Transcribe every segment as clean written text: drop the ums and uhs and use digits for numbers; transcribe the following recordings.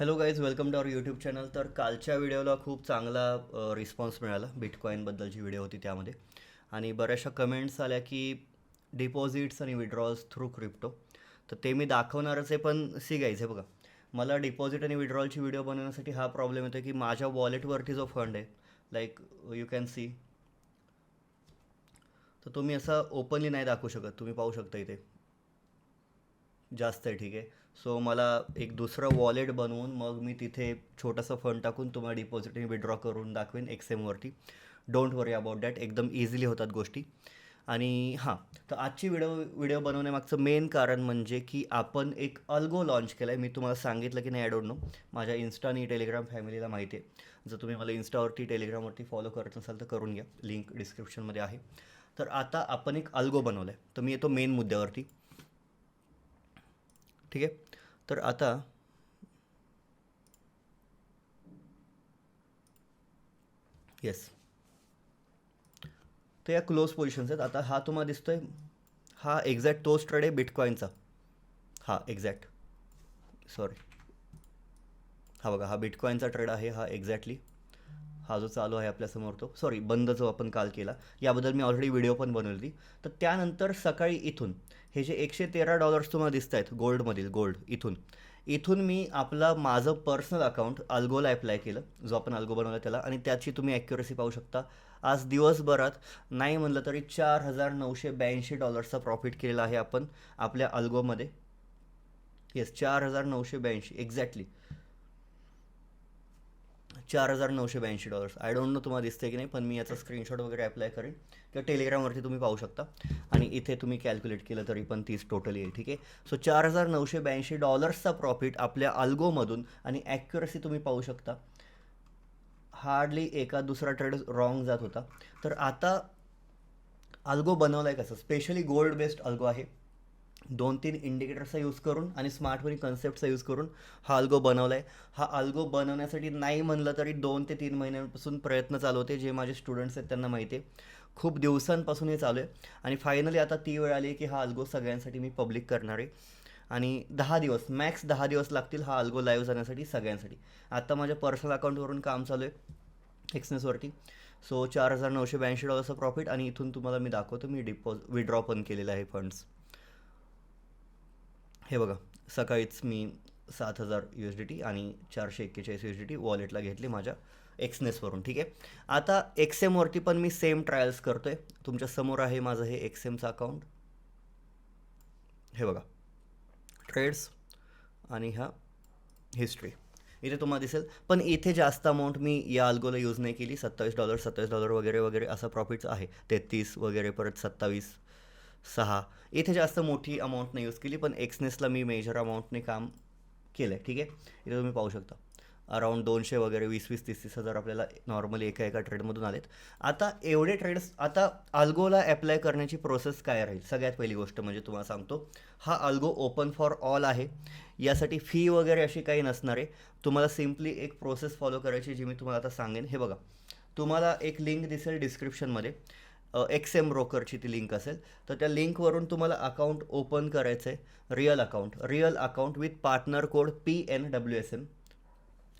Hello guys, welcome to our YouTube channel. तर कालच्या व्हिडिओला खूप चांगला रिस्पॉन्स मिळाला. बिटकॉईनबद्दलची व्हिडिओ होती त्यामध्ये, आणि बऱ्याचशा कमेंट्स आल्या की डिपॉझिट्स आणि विड्रॉल्स थ्रू क्रिप्टो. तर ते मी दाखवणारच आहे, पण सी गाईज हे बघा, मला डिपॉझिट आणि विड्रॉलची व्हिडिओ बनवण्यासाठी हा प्रॉब्लेम येतो की माझ्या वॉलेटवरती जो फंड आहे, लाईक यू कॅन सी, तर तो मी असा ओपनली नाही दाखवू शकत. तुम्ही पाहू शकता इथे जास्त आहे, ठीक आहे. सो मला एक दुसरं वॉलेट बनवून मग मी तिथे छोटंसं फंड टाकून तुम्हाला डिपॉझिट आणि विड्रॉ करून दाखवेन एक्सएमवरती. डोंट वरी अबाउट दॅट, एकदम इझिली होतात गोष्टी. आणि हां, तर आजची व्हिडिओ बनवण्यामागचं मेन कारण म्हणजे की आपण एक अल्गो लॉन्च केला आहे. मी तुम्हाला सांगितलं की नाही, आय डोंट नो. माझ्या इन्स्टा आणि टेलिग्राम फॅमिलीला माहिती आहे. जर तुम्ही मला इन्स्टावरती टेलिग्रामवरती फॉलो करत नसाल तर करून घ्या, लिंक डिस्क्रिप्शनमध्ये आहे. तर आता आपण एक अल्गो बनवला आहे. तर मी येतो मेन मुद्द्यावरती, ठीक आहे. तर आता येस, तर या क्लोज पोझिशन्स आहेत. आता हा तुम्हाला दिसतोय, हा एक्झॅक्ट तोच ट्रेड आहे बिटकॉईनचा. हा एक्झॅक्ट, सॉरी, हा बघा, हा बिटकॉईनचा ट्रेड आहे. हा एक्झॅक्टली हा जो चालू आहे आपल्यासमोर, तो सॉरी बंद जो आपण काल केला, याबद्दल मी ऑलरेडी व्हिडिओ पण बनवली. तर त्यानंतर सकाळी इथून हे जे $113 तुम्हाला दिसत आहेत गोल्डमधील, गोल्ड इथून इथून मी आपला माझं पर्सनल अकाउंट अल्गोला अप्लाय केलं, जो आपण अल्गो बनवला त्याला, आणि त्याची तुम्ही ॲक्युरसी पाहू शकता. आज दिवसभरात नाही म्हणलं तरी $4,982चा प्रॉफिट केलेला आहे आपण आपल्या अल्गोमध्ये. Yes, 4,982 exactly, $4,982. I don't know तुम्हाला दिसते की नाही, पण मी याचा स्क्रीनशॉट वगैरे अप्लाय करेन किंवा टेलिग्रामवरती तुम्ही पाहू शकता. आणि इथे तुम्ही कॅल्क्युलेट केलं तरी पण 30 टोटल येईल, ठीक आहे. सो $4,982चा प्रॉफिट आपल्या अल्गोमधून, आणि ॲक्युरसी तुम्ही पाहू शकता, हार्डली एका दुसरा ट्रेड रॉंग जात होता. तर आता अल्गो बनवला आहे कसं, स्पेशली गोल्ड बेस्ड अल्गो आहे. 2-3 इंडिकेटरचा यूज करून आणि स्मार्ट मनी कन्सेप्टचा यूज करून हा अल्गो बनवला आहे. हा अल्गो बनवण्यासाठी नाही म्हणलं तरी 2 ते 3 महिन्यांपासून प्रयत्न चालू होते. जे माझे स्टुडंट्स आहेत त्यांना माहिती आहे, खूप दिवसांपासून हे चालू आहे. आणि फायनली आता ती वेळ आली की हा अल्गो सगळ्यांसाठी मी पब्लिक करणार आहे. आणि 10 दिवस, मॅक्स 10 दिवस लागतील हा अल्गो लाईव्ह जाण्यासाठी सगळ्यांसाठी. आता माझ्या पर्सनल अकाउंटवरून काम चालू आहे एक्सनेसवरती. सो $4,982चा प्रॉफिट, आणि इथून तुम्हाला मी दाखवतो, मी विड्रॉ पण केलेलं आहे फंड्स. हे बघा, सकाळीच मी $7,000 आणि 441 USDT वॉलेटला घेतली माझ्या एक्सनेसवरून, ठीक आहे. आता एक्सएमवरती पण मी सेम ट्रायल्स करतो आहे. तुमच्या समोर आहे माझं हे एक्सएमचं अकाउंट. हे बघा, ट्रेड्स आणि हा हिस्ट्री इथे तुम्हाला दिसेल. पण इथे जास्त अमाऊंट मी या अल्गोला यूज नाही केली. $27 वगैरे वगैरे असा प्रॉफिट्स आहे. 33 वगैरे, परत 27.6. इथे जास्त मोठी अमाऊंट नाही यूज केली, पण एक्सनेसला मी मेजर अमाऊंटने काम केलं आहे, ठीक आहे. इथे तुम्ही पाहू शकता अराऊंड 200 वगैरे, 20-30 हजार आपल्याला नॉर्मली एका एका ट्रेडमधून आलेत. आता एवढे ट्रेड्स, आता अल्गोला अप्लाय करण्याची प्रोसेस काय राहील. सगळ्यात पहिली गोष्ट म्हणजे तुम्हाला सांगतो, हा अल्गो ओपन फॉर ऑल आहे. यासाठी फी वगैरे अशी काही नसणार आहे. तुम्हाला सिम्पली एक प्रोसेस फॉलो करायची, जी मी तुम्हाला आता सांगेन. हे बघा, तुम्हाला एक लिंक दिसेल डिस्क्रिप्शनमध्ये, एक्सएम ब्रोकरची ती लिंक असेल. तर त्या लिंकवरून तुम्हाला अकाउंट ओपन करायचं आहे. Real account with partner code PNWSM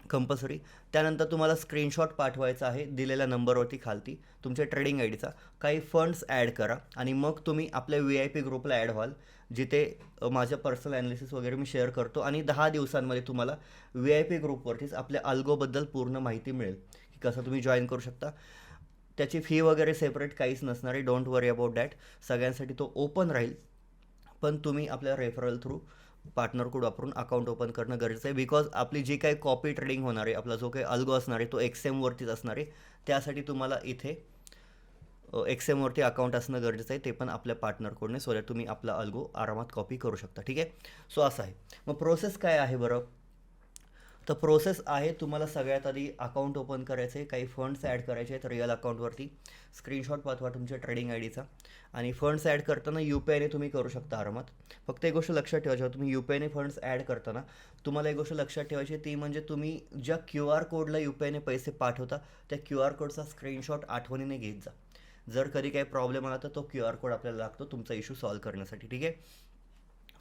compulsory. त्यानंतर तुम्हाला स्क्रीनशॉट पाठवायचा आहे दिलेल्या नंबरवरती खालती तुमच्या ट्रेडिंग आय डीचा. काही फंड्स ॲड करा, आणि मग तुम्ही आपल्या VIP ग्रुपला ॲड व्हाल, जिथे माझ्या पर्सनल ॲनालिसिस वगैरे मी शेअर करतो. आणि 10 दिवसांमध्ये तुम्हाला VIP ग्रुपवरतीच आपल्या अल्गोबद्दल पूर्ण माहिती मिळेल की कसं तुम्ही जॉईन करू शकता. त्याची फी वगैरे सेपरेट काहीच नसणार आहे. Don't worry about that. सगळ्यांसाठी तो ओपन राहील. पण तुम्ही आपल्या रेफरल थ्रू पार्टनर कोड वापरून अकाउंट ओपन करणं गरजेचं आहे. बिकॉज आपली जी काही कॉपी ट्रेडिंग होणार आहे, आपला जो काही अल्गो असणार आहे, तो एक्सएमवरतीच असणार आहे. त्यासाठी तुम्हाला इथे एक्सएमवरती अकाउंट असणं गरजेचं आहे, ते पण आपल्या पार्टनर कोडने, सो दॅट तुम्ही आपला अल्गो आरामात कॉपी करू शकता, ठीक आहे. सो असं आहे. मग प्रोसेस काय आहे बरं. तर प्रोसेस आहे, तुम्हाला सगळ्यात आधी अकाउंट ओपन करायचं आहे. काही फंड्स ॲड करायचे आहेत रिअल अकाउंटवरती. स्क्रीनशॉट पाठवा तुमच्या ट्रेडिंग आय डीचा. आणि फंड्स ॲड करताना UPIने तुम्ही करू शकता आरामात. फक्त एक गोष्ट लक्षात ठेवा, जेव्हा तुम्ही UPIने फंड्स ॲड करताना तुम्हाला एक गोष्ट लक्षात ठेवायची, ती म्हणजे तुम्ही ज्या QR कोडला UPIने पैसे पाठवता, त्या QR कोडचा स्क्रीनशॉट आठवणीने घेत जा. जर कधी काही प्रॉब्लेम आला तर तो QR कोड आपल्याला लागतो तुमचा इश्यू सॉल्व्ह करण्यासाठी, ठीक आहे.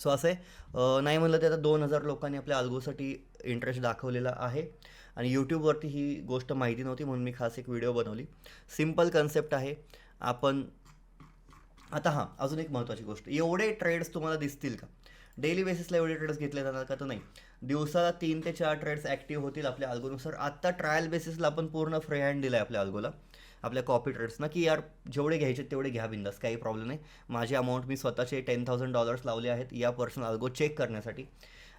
सो असं आहे, नाही म्हणलं तर आता 2,000 लोकांनी आपल्या अल्गोसाठी इंटरेस्ट दाखवलेला आहे आणि यूट्यूबवरती ही गोष्ट माहिती नव्हती म्हणून मी खास एक व्हिडिओ बनवली. सिम्पल कन्सेप्ट आहे. आपण आता हां, अजून एक महत्त्वाची गोष्ट, एवढे ट्रेड्स तुम्हाला दिसतील का? डेली बेसिसला एवढे ट्रेड्स घेतले जाणार का? तर नाही. दिवसाला 3 ते 4 ट्रेड्स ॲक्टिव्ह होतील आपल्या अल्गोनुसार. आत्ता ट्रायल बेसिसला आपण पूर्ण फ्री हँड दिला आहे आपल्या अल्गोला, आपल्या कॉपी ट्रेड्सना, की यार जेवढे घ्यायचे तेवढे घ्या बिंदास, काही प्रॉब्लेम नाही. माझी अमाऊंट मी स्वतःचे $10,000 लावले आहेत या पर्सनल अल्गो चेक करण्यासाठी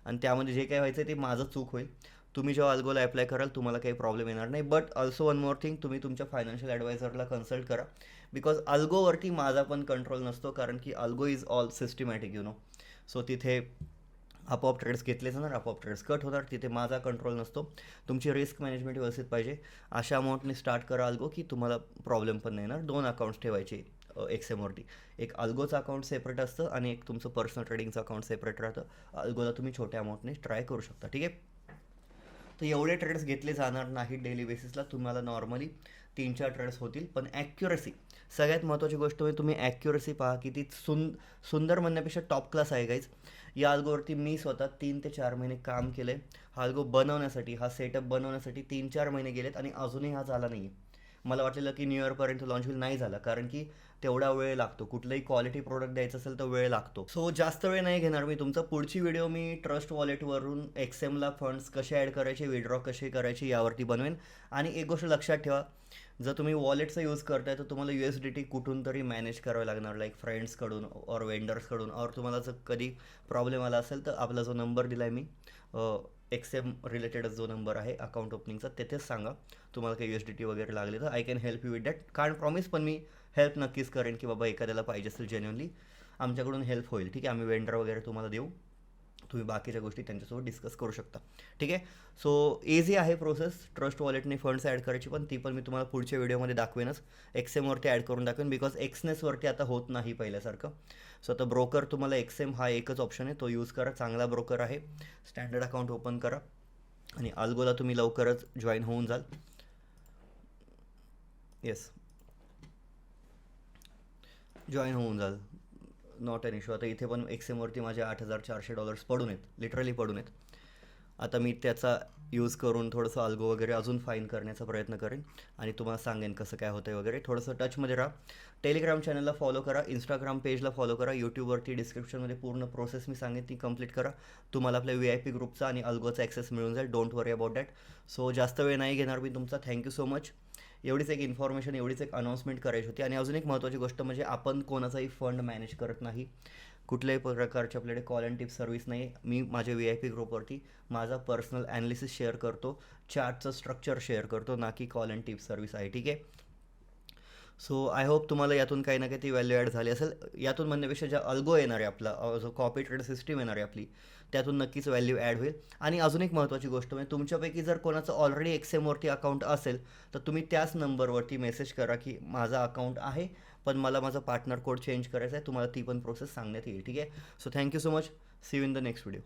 आणि त्यामध्ये जे काही व्हायचं ते माझं चूक होईल. तुम्ही जेव्हा अल्गोला अप्लाय कराल तुम्हाला काही प्रॉब्लेम येणार नाही. But also one more thing, तुम्ही तुमच्या फायनान्शियल ॲडवायझरला कन्सल्ट करा, बिकॉज अल्गोवरती माझा पण कंट्रोल नसतो, कारण की algo is all systematic so तिथे आपोआप ट्रेड्स घेतले जाणार, आपोआप ट्रेड्स कट होणार, तिथे माझा कंट्रोल नसतो. तुमची रिस्क मॅनेजमेंट व्यवस्थित पाहिजे. अशा अमाऊंटने स्टार्ट करा अल्गो की तुम्हाला प्रॉब्लेम पण नाही येणार. 2 अकाउंट्स ठेवायचे एक्सएमवरती. एक अल्गोचं अकाउंट सेपरेट असतं आणि एक तुमचं पर्सनल ट्रेडिंगचं अकाउंट सेपरेट राहतं. अल्गोला तुम्ही छोट्या अमाऊंटने ट्राय करू शकता, ठीक आहे. तर एवढे ट्रेड्स घेतले जाणार नाहीत डेली बेसिसला. तुम्हाला नॉर्मली 3-4 ट्रेड्स होतील, पण ॲक्युरसी सगळ्यात महत्त्वाची गोष्ट म्हणजे तुम्ही ॲक्युरसी पहा की ती सुंदर म्हणण्यापेक्षा टॉप क्लास आहे गाईज. या अल्गोवरती मी स्वतः 3 ते 4 महिने काम केलं आहे. हा अल्गो बनवण्यासाठी, हा सेटअप बनवण्यासाठी 3-4 महिने गेलेत आणि अजूनही हा झाला नाही आहे. मला वाटलेलं की न्यू इयरपर्यंत लॉन्च होईल, नाही झाला, कारण की तेवढा वेळ लागतो. कुठलंही क्वालिटी प्रोडक्ट द्यायचं असेल तर वेळ लागतो. सो जास्त वेळ नाही घेणार मी तुमचा. पुढची व्हिडिओ मी ट्रस्ट वॉलेटवरून एक्सएमला फंड्स कसे ॲड करायचे, विड्रॉ कसे करायचे यावरती बनवेन. आणि एक गोष्ट लक्षात ठेवा, जर तुम्ही वॉलेटचा यूज करताय तर तुम्हाला USDT कुठून तरी मॅनेज करावं लागणार, लाईक फ्रेंड्सकडून और वेंडर्सकडून. और तुम्हाला जर कधी प्रॉब्लेम आला असेल तर आपला जो नंबर दिला आहे मी, एक्सएम रिलेटेडच जो नंबर आहे अकाउंट ओपनिंगचा, तेथेच सांगा. तुम्हाला काही USDT वगैरे लागले तर I can help you with that. Can't promise, पण मी हेल्प नक्कीच करेन की बाबा एखाद्याला पाहिजे असेल जेन्युअनली, आमच्याकडून हेल्प होईल, ठीक आहे. आम्ही वेंडर वगैरे तुम्हाला देऊ, तुम्ही बाकीच्या गोष्टी त्यांच्यासोबत डिस्कस करू शकता, ठीक आहे. सो इझी आहे प्रोसेस ट्रस्ट वॉलेटने फंड्स ॲड करायची, पण ती पण मी तुम्हाला पुढच्या व्हिडिओमध्ये दाखवेनच. एक्सएमवरती ॲड करून दाखवेन, बिकॉज एक्सनेसवरती आता होत नाही पहिल्यासारखं. सो आता ब्रोकर तुम्हाला एक्सएम हा एकच ऑप्शन आहे, तो यूज करा. चांगला ब्रोकर आहे. स्टँडर्ड अकाउंट ओपन करा आणि अल्गोला तुम्ही लवकरच जॉईन होऊन जाल. येस, जॉईन होऊन जाल, नॉट एन इश्यू. आता इथे पण एक्सएमवरती माझे $8,400 पडून आहेत, लिटरली पडून आहेत. आता मी त्याचा यूज करून थोडंसं अल्गो वगैरे अजून फाईन करण्याचा प्रयत्न करेन आणि तुम्हाला सांगेन कसं काय होतं आहे वगैरे. थोडंसं टचमध्ये राहा. टेलिग्राम चॅनलला फॉलो करा, इंस्टाग्राम पेजला फॉलो करा. यूट्यूबवरती डिस्क्रिप्शनमध्ये पूर्ण प्रोसेस मी सांगेन, ती कंप्लीट करा. तुम्हाला आपल्या VIP ग्रुपचा आणि अल्गोचा ॲक्सेस मिळून जाईल. Don't worry about that. So जास्त वेळ नाही घेणार मी तुमचा. Thank you so much. एवढीच एक इन्फॉर्मेशन, एवढीच एक अनाऊन्समेंट करायची होती. आणि अजून एक महत्त्वाची गोष्ट म्हणजे आपण कोणाचाही फंड मॅनेज करत नाही. कुठल्याही प्रकारची आपल्याकडे कॉल अँड टिप सर्व्हिस नाही. मी माझ्या VIP ग्रुपवरती माझा पर्सनल ॲनालिसिस शेअर करतो, चार्टचं स्ट्रक्चर शेअर करतो, ना की कॉल अँड टिप सर्व्हिस आहे, ठीक आहे. सो आय होप तुम्हाला यातून काही ना काही ती व्हॅल्यू ॲड झाली असेल. यातून म्हणण्यापेक्षा ज्या अल्गो येणार आहे आपला, जो कॉपी ट्रेड सिस्टीम येणार आहे आपली, त्यातून नक्कीच व्हॅल्यू ॲड होईल. आणि अजून एक महत्त्वाची गोष्ट म्हणजे तुमच्यापैकी जर कोणाचं ऑलरेडी एक्सएमवरती अकाउंट असेल तर तुम्ही त्याच नंबरवरती मेसेज करा की माझा अकाउंट आहे, पण मला माझा पार्टनर कोड चेंज करायचा आहे. तुम्हाला ती पण प्रोसेस सांगण्यात येईल, ठीक आहे. So thank you so much. See you in the next video.